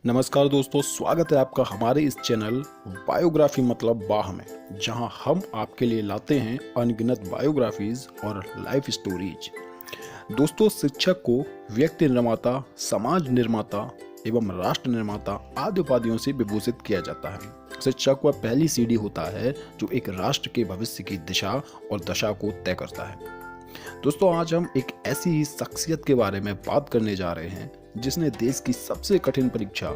नमस्कार दोस्तों, स्वागत है आपका हमारे इस चैनल बायोग्राफी मतलब बाह में, जहां हम आपके लिए लाते हैं अनगिनत बायोग्राफीज और लाइफ स्टोरीज। दोस्तों, शिक्षक को व्यक्ति निर्माता, समाज निर्माता एवं राष्ट्र निर्माता आदि उपाधियों से विभूषित किया जाता है। शिक्षक वह पहली सीढ़ी होता है जो एक राष्ट्र के भविष्य की दिशा और दशा को तय करता है। दोस्तों, आज हम एक ऐसी शख्सियत के बारे में बात करने जा रहे हैं जिसने देश की सबसे कठिन परीक्षा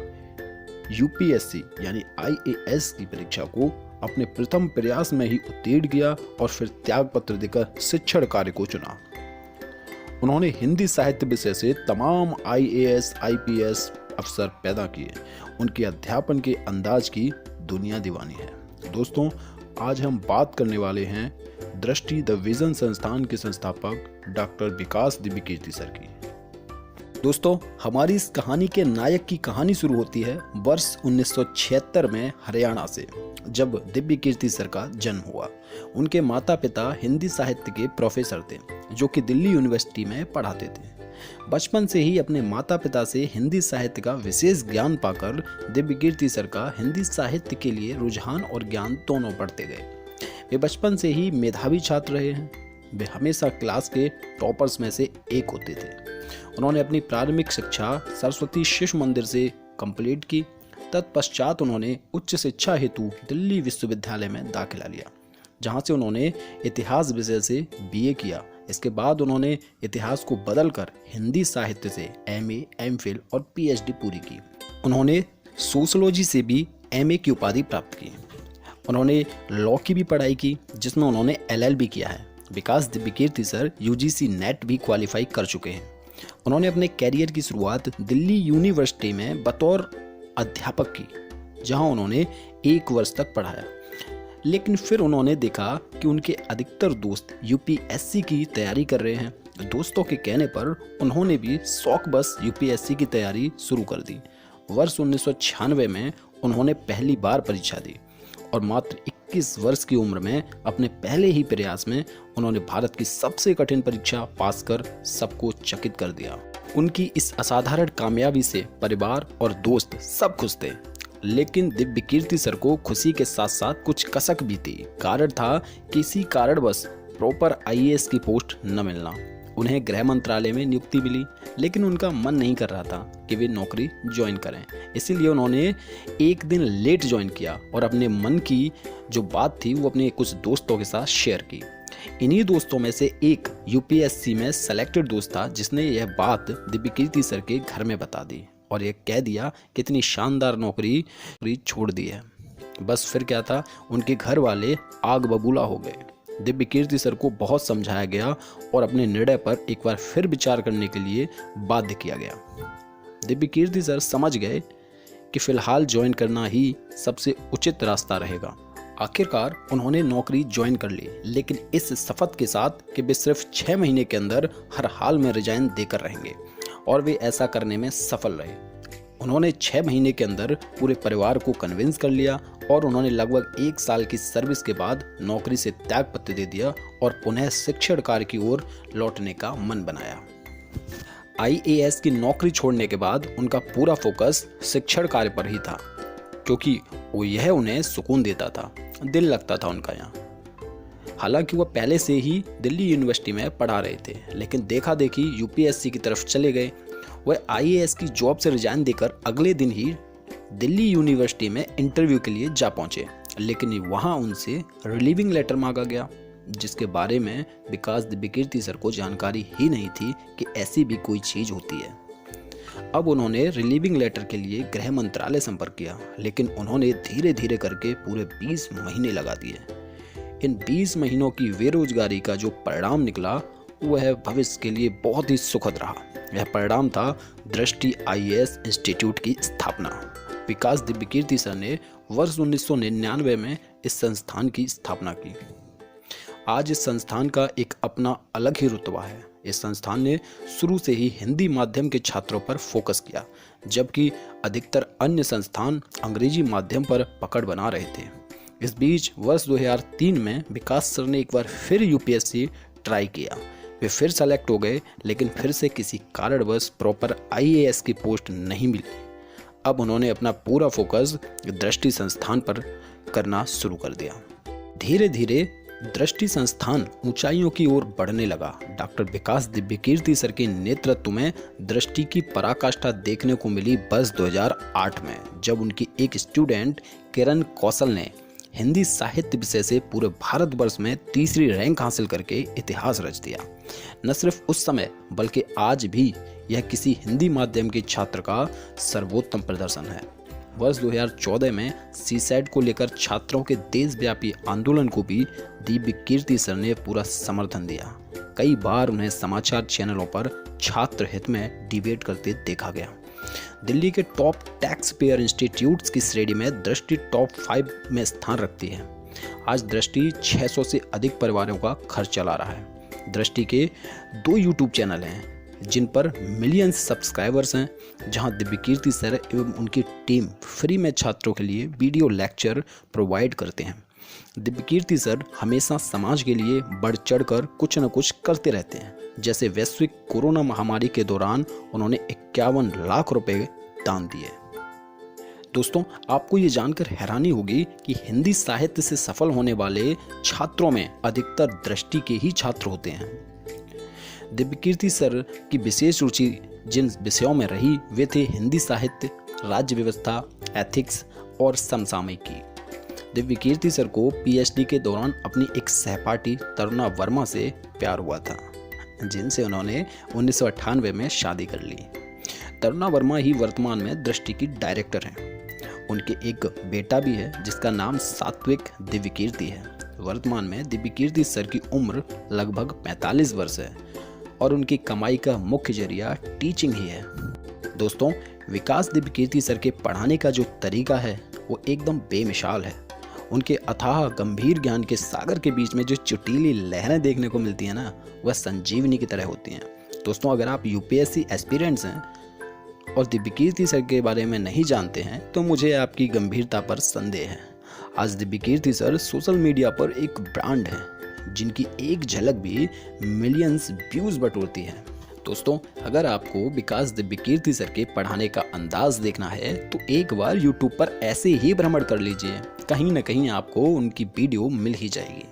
यूपीएससी यानी आईएएस की परीक्षा को अपने प्रथम प्रयास में ही उत्तीर्ण किया और फिर त्याग पत्र देकर शिक्षण कार्य को चुना। उन्होंने हिंदी साहित्य विषय से तमाम आईएएस आईपीएस अफसर पैदा किए। उनके अध्यापन के अंदाज की दुनिया दीवानी है। दोस्तों, आज हम बात करने वाले हैं दृष्टि द विजन संस्थान के संस्थापक डॉक्टर विकास दिव्यकीर्ति सर की। दोस्तों, हमारी इस कहानी के नायक की कहानी शुरू होती है वर्ष 1976 में हरियाणा से, जब दिव्यकीर्ति सर का जन्म हुआ। उनके माता पिता हिंदी साहित्य के प्रोफेसर थे जो कि दिल्ली यूनिवर्सिटी में पढ़ाते थे। बचपन से ही अपने माता पिता से हिंदी साहित्य का विशेष ज्ञान पाकर दिव्यकीर्ति सर का हिंदी साहित्य के लिए रुझान और ज्ञान दोनों बढ़ते गए। वे बचपन से ही मेधावी छात्र रहे हैं। वे हमेशा क्लास के टॉपर्स में से एक होते थे। उन्होंने अपनी प्रारंभिक शिक्षा सरस्वती शिशु मंदिर से कंप्लीट की। तत्पश्चात उन्होंने उच्च शिक्षा हेतु दिल्ली विश्वविद्यालय में दाखिला लिया, जहां से उन्होंने इतिहास विषय से बीए किया। इसके बाद उन्होंने इतिहास को बदलकर हिंदी साहित्य से एमए, एमफिल और पीएचडी पूरी की। उन्होंने सोशियोलॉजी से भी एमए की उपाधि प्राप्त की। उन्होंने लॉ की भी पढ़ाई की, जिसमें उन्होंने एलएलबी किया है। विकास दिव्यकीर्ति सर यूजीसी नेट भी क्वालिफाई कर चुके हैं। उन्होंने अपने कैरियर की शुरुआत दिल्ली यूनिवर्सिटी में बतौर अध्यापक की, जहां उन्होंने 1 वर्ष तक पढ़ाया। लेकिन फिर उन्होंने देखा कि उनके अधिकतर दोस्त यूपीएससी की तैयारी कर रहे हैं। दोस्तों के कहने पर उन्होंने भी शौक बस यूपीएससी की तैयारी शुरू कर दी। वर्ष 1996 में उन्होंने पहली बार परीक्षा दी और मात्र 21 वर्ष की उम्र में अपने पहले ही प्रयास में उन्होंने भारत की सबसे कठिन परीक्षा पास कर सबको चकित कर दिया। उनकी इस असाधारण कामयाबी से परिवार और दोस्त सब खुश थे, लेकिन दिव्यकीर्ति सर को खुशी के साथ साथ कुछ कसक भी थी। कारण था किसी कारणवश प्रॉपर आईएएस की पोस्ट न मिलना। उन्हें गृह मंत्रालय में नियुक्ति मिली, लेकिन उनका मन नहीं कर रहा था कि वे नौकरी ज्वाइन करें। इसीलिए उन्होंने एक दिन लेट ज्वाइन किया और अपने मन की जो बात थी वो अपने कुछ दोस्तों के साथ शेयर की। इन्हीं दोस्तों में से एक यूपीएससी में सेलेक्टेड दोस्त था, जिसने यह बात दिव्यकीर्ति सर के घर में बता दी और यह कह दिया कि इतनी शानदार नौकरी छोड़ दी है। बस फिर क्या था, उनके घर वाले आग बबूला हो गए। दिव्यकीर्ति सर को बहुत समझाया गया और अपने निर्णय पर एक बार फिर विचार करने के लिए बाध्य किया गया। दिव्यकीर्ति सर समझ गए कि फिलहाल ज्वाइन करना ही सबसे उचित रास्ता रहेगा। आखिरकार उन्होंने नौकरी ज्वाइन कर ली, लेकिन इस शपथ के साथ कि वे सिर्फ 6 महीने के अंदर हर हाल में रिजाइन देकर रहेंगे, और वे ऐसा करने में सफल रहे। उन्होंने 6 महीने के अंदर पूरे परिवार को कन्विंस कर लिया और उन्होंने लगभग 1 साल की सर्विस के बाद नौकरी से त्याग पत्र दे दिया और पुनः शिक्षण कार्य की ओर लौटने का मन बनाया। आईएएस की नौकरी छोड़ने के बाद उनका पूरा फोकस शिक्षण कार्य पर ही था, क्योंकि यह उन्हें सुकून देता था, दिल लगता था उनका यहाँ। हालांकि वह पहले से ही दिल्ली यूनिवर्सिटी में पढ़ा रहे थे, लेकिन देखा देखी यूपीएससी की तरफ चले गए। वह आईएएस की जॉब से रिजाइन देकर अगले दिन ही दिल्ली यूनिवर्सिटी में इंटरव्यू के लिए जा पहुंचे, लेकिन वहां उनसे रिलीविंग लेटर मांगा गया, जिसके बारे में विकास दिव्यकीर्ति सर को जानकारी ही नहीं थी कि ऐसी भी कोई चीज होती है। अब उन्होंने रिलीविंग लेटर के लिए गृह मंत्रालय संपर्क किया, लेकिन उन्होंने धीरे धीरे करके पूरे 20 महीने लगा दिए। इन 20 महीनों की बेरोजगारी का जो परिणाम निकला वह भविष्य के लिए बहुत ही सुखद रहा। यह परिणाम था दृष्टि आईएएस इंस्टीट्यूट की स्थापना। विकास दिव्यकीर्ति सर ने वर्ष 1999 में इस संस्थान की स्थापना की। आज इस संस्थान का एक अपना अलग ही रुतबा है। इस संस्थान ने शुरू से ही हिंदी माध्यम के छात्रों पर फोकस किया, जबकि अधिकतर अन्य संस्थान अंग्रेजी माध्यम पर पकड़ बना रहे थे। इस बीच वर्ष 2003 में विकास सर ने एक बार फिर यूपीएससी ट्राई किया। वे फिर सेलेक्ट हो गए, लेकिन फिर से किसी कारणवश प्रॉपर आईएएस की पोस्ट नहीं मिली। अब उन्होंने अपना पूरा फोकस दृष्टि संस्थान पर करना शुरू कर दिया। धीरे धीरे दृष्टि संस्थान ऊंचाइयों की ओर बढ़ने लगा। डॉक्टर विकास दिव्यकीर्ति सर के नेतृत्व में दृष्टि की पराकाष्ठा देखने को मिली वर्ष 2008 में, जब उनकी एक स्टूडेंट किरण कौशल ने हिंदी साहित्य विषय से पूरे भारतवर्ष में तीसरी रैंक हासिल करके इतिहास रच दिया। न सिर्फ उस समय बल्कि आज भी यह किसी हिंदी माध्यम के छात्र का सर्वोत्तम प्रदर्शन है। वर्ष 2014 में सीसैट को लेकर छात्रों के देशव्यापी आंदोलन को भी दिव्यकीर्ति सर ने पूरा समर्थन दिया। कई बार उन्हें समाचार चैनलों पर छात्र हित में डिबेट करते देखा गया। दिल्ली के टॉप टैक्स पेयर इंस्टीट्यूट्स की श्रेणी में दृष्टि टॉप 5 में स्थान रखती है। आज दृष्टि 600 से अधिक परिवारों का खर्च चला रहा है। दृष्टि के 2 यूट्यूब चैनल हैं जिन पर मिलियंस सब्सक्राइबर्स हैं, जहां दिव्यकीर्ति सर एवं उनकी टीम फ्री में छात्रों के लिए वीडियो लेक्चर प्रोवाइड करते हैं। दिव्यकीर्ति सर हमेशा समाज के लिए बढ़ चढ़कर कुछ न कुछ करते रहते हैं। जैसे वैश्विक कोरोना महामारी के दौरान उन्होंने 51 लाख रुपए दान दिए। दोस्तों, आपको ये जानकर हैरानी होगी कि हिंदी साहित्य से सफल होने वाले छात्रों में अधिकतर दृष्टि के ही छात्र होते हैं। दिव्यकीर्ति सर की विशेष रुचि जिन विषयों में रही वे थे हिंदी साहित्य, राज्य व्यवस्था, एथिक्स और समसामयिकी। दिव्यकीर्ति सर को पीएचडी के दौरान अपनी एक सहपाठी तरुणा वर्मा से प्यार हुआ था, जिनसे उन्होंने 1998 में शादी कर ली। तरुणा वर्मा ही वर्तमान में दृष्टि की डायरेक्टर हैं। उनके एक बेटा भी है जिसका नाम सात्विक दिव्यकीर्ति है। वर्तमान में दिव्यकीर्ति सर की उम्र लगभग 45 वर्ष है और उनकी कमाई का मुख्य जरिया टीचिंग ही है। दोस्तों, विकास दिव्यकीर्ति सर के पढ़ाने का जो तरीका है वो एकदम बेमिसाल है। उनके अथाह गंभीर ज्ञान के सागर के बीच में जो चुटीली लहरें देखने को मिलती हैं ना, वह संजीवनी की तरह होती हैं। दोस्तों, अगर आप यूपीएससी एस्पिरेंट्स हैं और दिव्यकीर्ति सर के बारे में नहीं जानते हैं तो मुझे आपकी गंभीरता पर संदेह है। आज दिव्यकीर्ति सर सोशल मीडिया पर एक ब्रांड है जिनकी एक झलक भी मिलियंस व्यूज बटोरती है। दोस्तों, अगर आपको विकास दिव्यकीर्ति सर के पढ़ाने का अंदाज देखना है तो एक बार यूट्यूब पर ऐसे ही भ्रमण कर लीजिए, कहीं ना कहीं आपको उनकी वीडियो मिल ही जाएगी।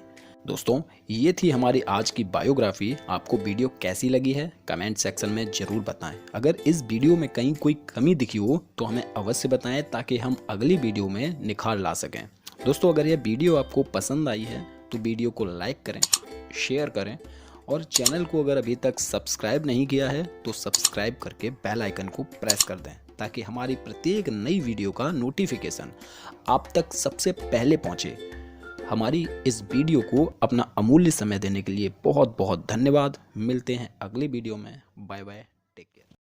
दोस्तों, ये थी हमारी आज की बायोग्राफी। आपको वीडियो कैसी लगी है कमेंट सेक्शन में ज़रूर बताएं। अगर इस वीडियो में कहीं कोई कमी दिखी हो तो हमें अवश्य बताएं ताकि हम अगली वीडियो में निखार ला सकें। दोस्तों, अगर यह वीडियो आपको पसंद आई है तो वीडियो को लाइक करें, शेयर करें और चैनल को अगर अभी तक सब्सक्राइब नहीं किया है तो सब्सक्राइब करके बेल आइकन को प्रेस कर दें ताकि हमारी प्रत्येक नई वीडियो का नोटिफिकेशन आप तक सबसे पहले पहुंचे। हमारी इस वीडियो को अपना अमूल्य समय देने के लिए बहुत बहुत धन्यवाद। मिलते हैं अगली वीडियो में। Bye bye.